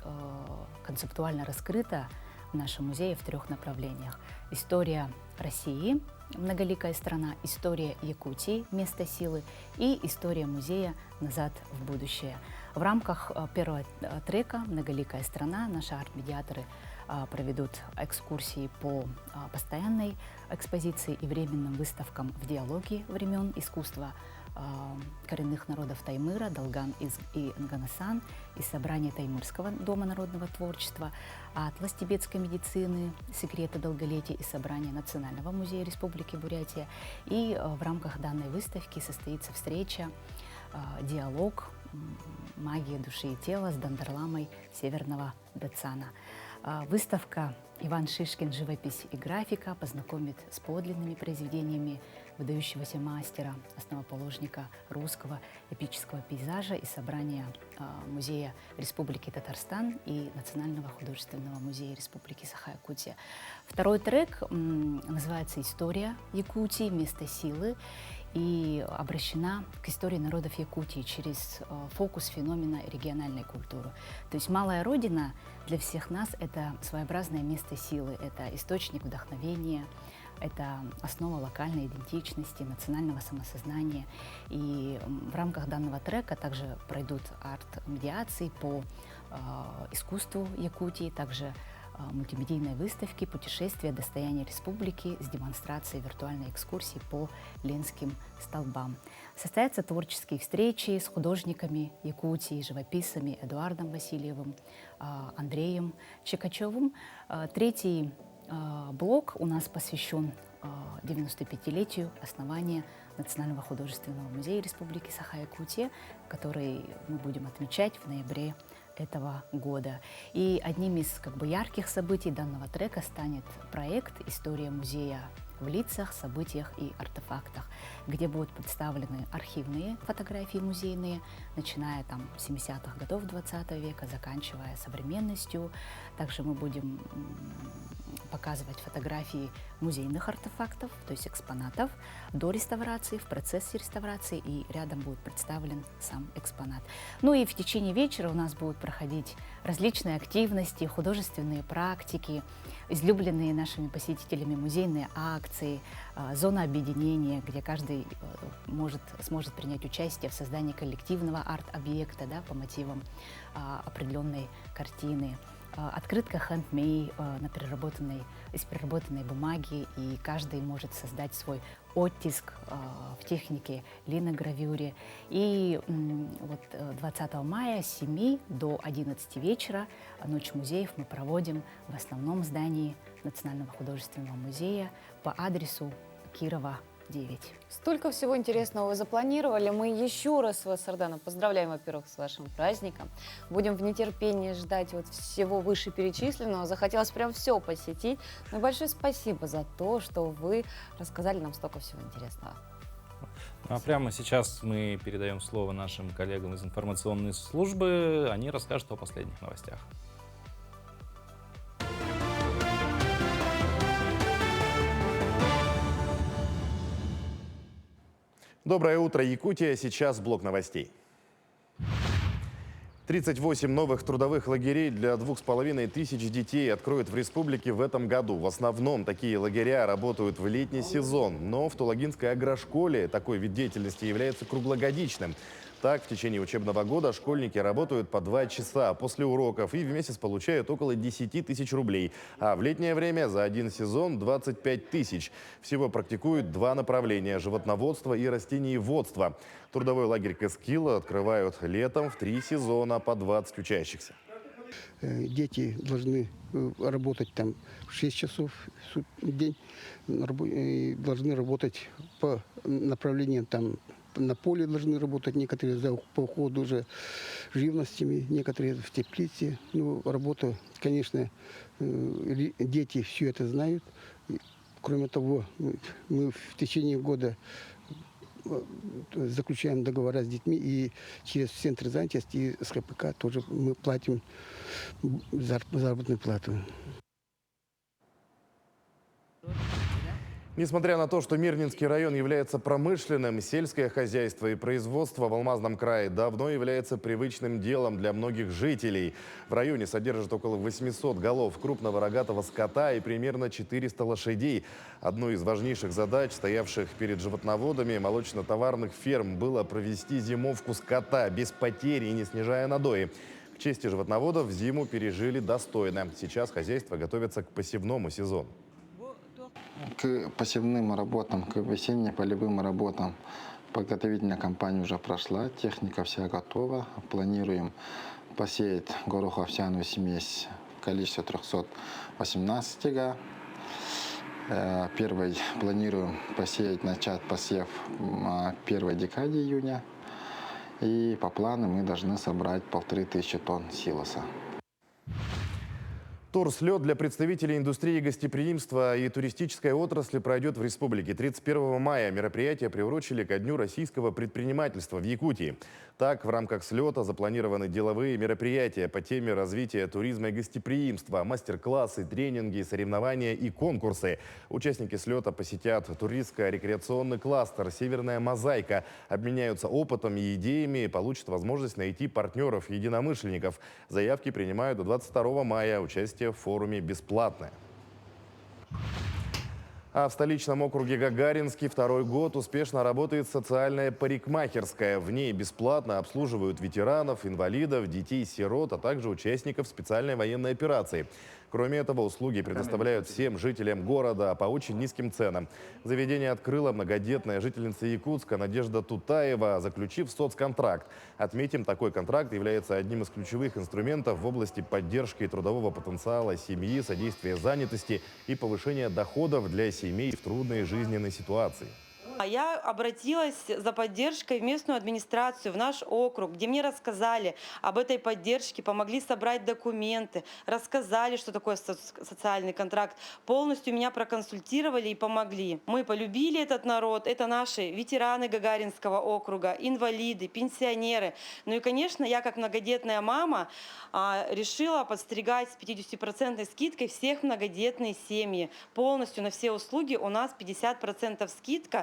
концептуально раскрыта в нашем музее в 3 направлениях. История России, многоликая страна, история Якутии, место силы, и история музея «Назад в будущее». В рамках первого трека «Многоликая страна» наши арт-медиаторы проведут экскурсии по постоянной экспозиции и временным выставкам в диалоге времен искусства коренных народов Таймыра, Долган и Нганасан, и собрание Таймырского дома народного творчества, атлас тибетской медицины, секреты долголетия и собрание Национального музея Республики Бурятия. И в рамках данной выставки состоится встреча, диалог «Магия души и тела» с Дандерламой Северного Дацана. Выставка «Иван Шишкин. Живопись и графика» познакомит с подлинными произведениями выдающегося мастера, основоположника русского эпического пейзажа и собрания Музея Республики Татарстан и Национального художественного музея Республики Саха-Якутия. Второй трек называется «История Якутии. Место силы» и обращена к истории народов Якутии через фокус феномена региональной культуры. То есть малая родина для всех нас — это своеобразное место силы, это источник вдохновения, это основа локальной идентичности, национального самосознания. И в рамках данного трека также пройдут арт-медиации по искусству Якутии, также мультимедийной выставки «Путешествие. Достояние республики» с демонстрацией виртуальной экскурсии по Ленским столбам. Состоятся творческие встречи с художниками Якутии, живописцами Эдуардом Васильевым, Андреем Чекачевым. Третий блок у нас посвящен 95-летию основания Национального художественного музея Республики Саха-Якутия, который мы будем отмечать в ноябре этого года. И одним из ярких событий данного трека станет проект «История музея в лицах, событиях и артефактах», где будут представлены архивные фотографии музейные, начиная с 70-х годов 20 века, заканчивая современностью. Также мы будем показывать фотографии музейных артефактов, то есть экспонатов, до реставрации, в процессе реставрации, и рядом будет представлен сам экспонат. Ну и в течение вечера у нас будут проходить различные активности, художественные практики, излюбленные нашими посетителями музейные акции, зона объединения, где каждый сможет принять участие в создании коллективного арт-объекта, по мотивам определенной картины. Открытка handmade из переработанной бумаги, и каждый может создать свой оттиск в технике линогравюре. И 20 мая с 7 до 11 вечера Ночь музеев мы проводим в основном здании Национального художественного музея по адресу Кирова, 9.
Столько всего интересного вы запланировали. Мы еще раз вас, Ардана, поздравляем, во-первых, с вашим праздником. Будем в нетерпении ждать всего вышеперечисленного. Захотелось прям все посетить. Ну и большое спасибо за то, что вы рассказали нам столько всего интересного.
А прямо сейчас мы передаем слово нашим коллегам из информационной службы. Они расскажут о последних новостях.
Доброе утро, Якутия. Сейчас блок новостей. 38 новых трудовых лагерей для 2500 детей откроют в республике в этом году. В основном такие лагеря работают в летний сезон, но в Тулагинской агрошколе такой вид деятельности является круглогодичным. Так, в течение учебного года школьники работают по 2 часа после уроков и в месяц получают около 10 тысяч рублей. А в летнее время за один сезон 25 тысяч. Всего практикуют 2 направления – животноводство и растениеводство. Трудовой лагерь Кэскила открывают летом в 3 сезона по 20 учащихся.
Дети должны работать там 6 часов в день, должны работать по направлениям там. На поле должны работать, некоторые по уходу уже живностями, некоторые в теплице. Ну, работа, конечно, дети все это знают. Кроме того, мы в течение года заключаем договора с детьми, и через центр занятости и СХПК тоже мы платим заработную плату.
Несмотря на то, что Мирнинский район является промышленным, сельское хозяйство и производство в Алмазном крае давно является привычным делом для многих жителей. В районе содержат около 800 голов крупного рогатого скота и примерно 400 лошадей. Одной из важнейших задач, стоявших перед животноводами молочно-товарных ферм, было провести зимовку скота без потерь и не снижая надои. К чести животноводов, зиму пережили достойно. Сейчас хозяйство готовится к посевному сезону.
К посевным работам, к весенне-полевым работам подготовительная кампания уже прошла, техника вся готова. Планируем посеять горохо-овсяную смесь в количестве 318 га. Первый планируем начать посев в первой декаде июня. И по плану мы должны собрать 1500 тонн силоса.
Турслет для представителей индустрии гостеприимства и туристической отрасли пройдет в республике 31 мая. Мероприятие приурочили ко Дню российского предпринимательства в Якутии. Так, в рамках слета запланированы деловые мероприятия по теме развития туризма и гостеприимства, мастер-классы, тренинги, соревнования и конкурсы. Участники слета посетят туристско-рекреационный кластер «Северная мозаика», обменяются опытом и идеями, получат возможность найти партнеров-единомышленников. Заявки принимают до 22 мая. Участие в форуме бесплатное. А в столичном округе Гагаринский второй год успешно работает социальная парикмахерская. В ней бесплатно обслуживают ветеранов, инвалидов, детей-сирот, а также участников специальной военной операции. Кроме этого, услуги предоставляют всем жителям города по очень низким ценам. Заведение открыла многодетная жительница Якутска Надежда Тутаева, заключив соцконтракт. Отметим, такой контракт является одним из ключевых инструментов в области поддержки трудового потенциала семьи, содействия занятости и повышения доходов для семей в трудной жизненной ситуации.
Я обратилась за поддержкой в местную администрацию, в наш округ, где мне рассказали об этой поддержке, помогли собрать документы, рассказали, что такое социальный контракт, полностью меня проконсультировали и помогли. Мы полюбили этот народ, это наши ветераны Гагаринского округа, инвалиды, пенсионеры. Ну и, конечно, я как многодетная мама решила подстригать с 50% скидкой всех многодетные семьи. Полностью на все услуги у нас 50% скидка.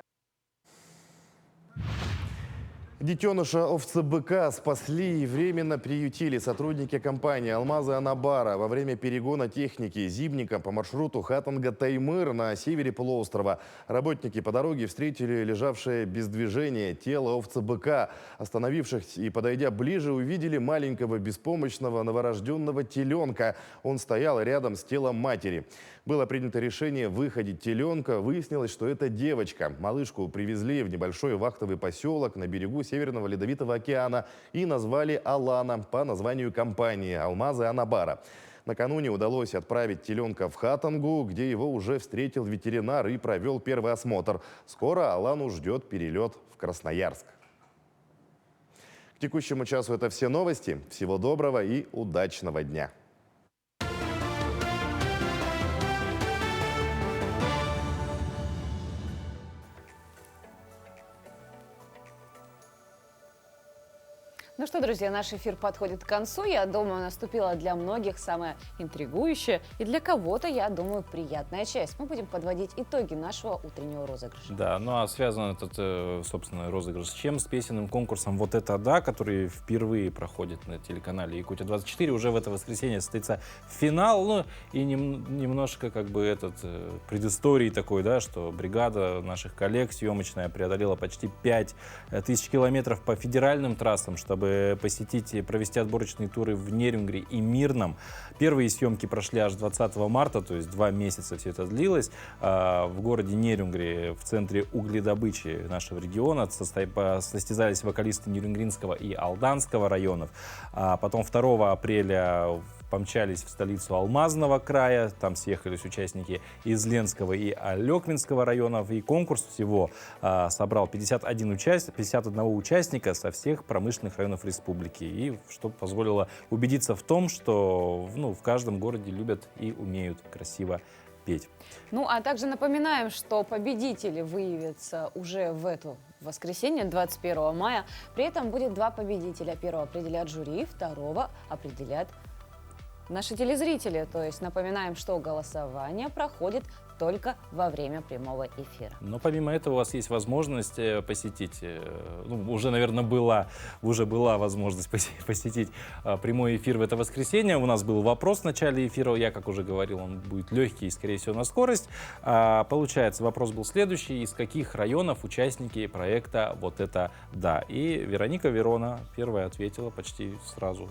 Детеныша овцы-быка спасли и временно приютили сотрудники компании «Алмазы Анабара» во время перегона техники зимника по маршруту Хатанга-Таймыр на севере полуострова. Работники по дороге встретили лежавшее без движения тело овцы-быка. Остановившись и подойдя ближе, увидели маленького беспомощного новорожденного теленка. Он стоял рядом с телом матери. Было принято решение выходить теленка. Выяснилось, что это девочка. Малышку привезли в небольшой вахтовый поселок на берегу Северного Ледовитого океана и назвали Алана по названию компании «Алмазы Анабара». Накануне удалось отправить теленка в Хатангу, где его уже встретил ветеринар и провел первый осмотр. Скоро Алану ждет перелет в Красноярск. К текущему часу это все новости. Всего доброго и удачного дня.
Ну что, друзья, наш эфир подходит к концу. Я думаю, наступила для многих самая интригующая и для кого-то, я думаю, приятная часть. Мы будем подводить итоги нашего утреннего розыгрыша.
Да, ну а связан этот, собственно, розыгрыш с чем? С песенным конкурсом «Вот это да», который впервые проходит на телеканале Якутия-24. Уже в это воскресенье состоится финал. Ну и немножко как бы предыстории такой, да, что бригада наших коллег съемочная преодолела почти 5000 километров по федеральным трассам, чтобы посетить и провести отборочные туры в Нерюнгри и Мирном. Первые съемки прошли аж 20 марта, то есть 2 месяца все это длилось. В городе Нерюнгри, в центре угледобычи нашего региона, состязались вокалисты Нерюнгринского и Алданского районов. Потом 2 апреля помчались в столицу Алмазного края, там съехались участники из Ленского и Алеквинского районов, и конкурс всего собрал 51 участника со всех промышленных районов республики, и что позволило убедиться в том, что в каждом городе любят и умеют красиво петь.
Ну, а также напоминаем, что победители выявятся уже в это воскресенье, 21 мая. При этом будет два победителя. Первого определят жюри, второго определят наши телезрители. То есть напоминаем, что голосование проходит только во время прямого эфира.
Но помимо этого у вас есть возможность посетить, ну, уже, наверное, уже была возможность посетить прямой эфир в это воскресенье. У нас был вопрос в начале эфира, я, как уже говорил, он будет легкий и, скорее всего, на скорость. Получается, вопрос был следующий: из каких районов участники проекта «Вот это да». И Вероника Верона первая ответила почти сразу.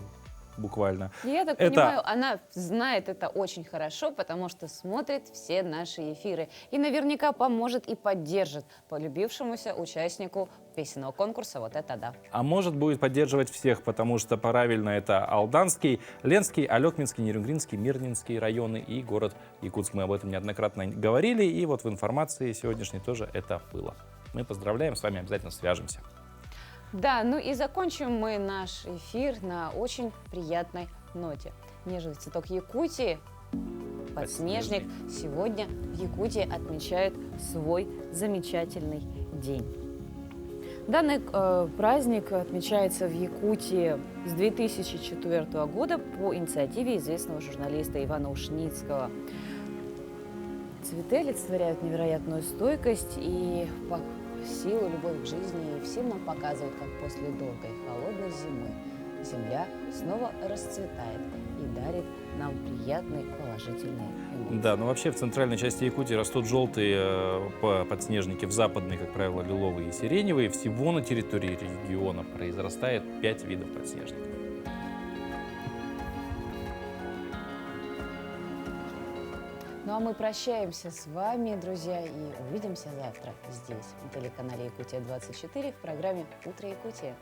Буквально.
Я так понимаю, она знает это очень хорошо, потому что смотрит все наши эфиры. И наверняка поможет и поддержит полюбившемуся участнику песенного конкурса «Вот это да».
А может, будет поддерживать всех, потому что правильно это Алданский, Ленский, Алекминский, Нерюнгринский, Мирнинский районы и город Якутск. Мы об этом неоднократно говорили, и вот в информации сегодняшней тоже это было. Мы поздравляем, с вами обязательно свяжемся.
Да, ну и закончим мы наш эфир на очень приятной ноте. Нежный цветок Якутии, подснежник, сегодня в Якутии отмечает свой замечательный день. Данный праздник отмечается в Якутии с 2004 года по инициативе известного журналиста Ивана Ушницкого. Цветы олицетворяют невероятную стойкость и силу, любовь к жизни, и всем нам показывают, как после долгой холодной зимы земля снова расцветает и дарит нам приятные положительные эмоции.
Да, но вообще в центральной части Якутии растут желтые подснежники, в западной, как правило, лиловые и сиреневые. Всего на территории региона произрастает 5 видов подснежников.
Ну а мы прощаемся с вами, друзья, и увидимся завтра здесь, на телеканале Якутия-24 в программе «Утро Якутии».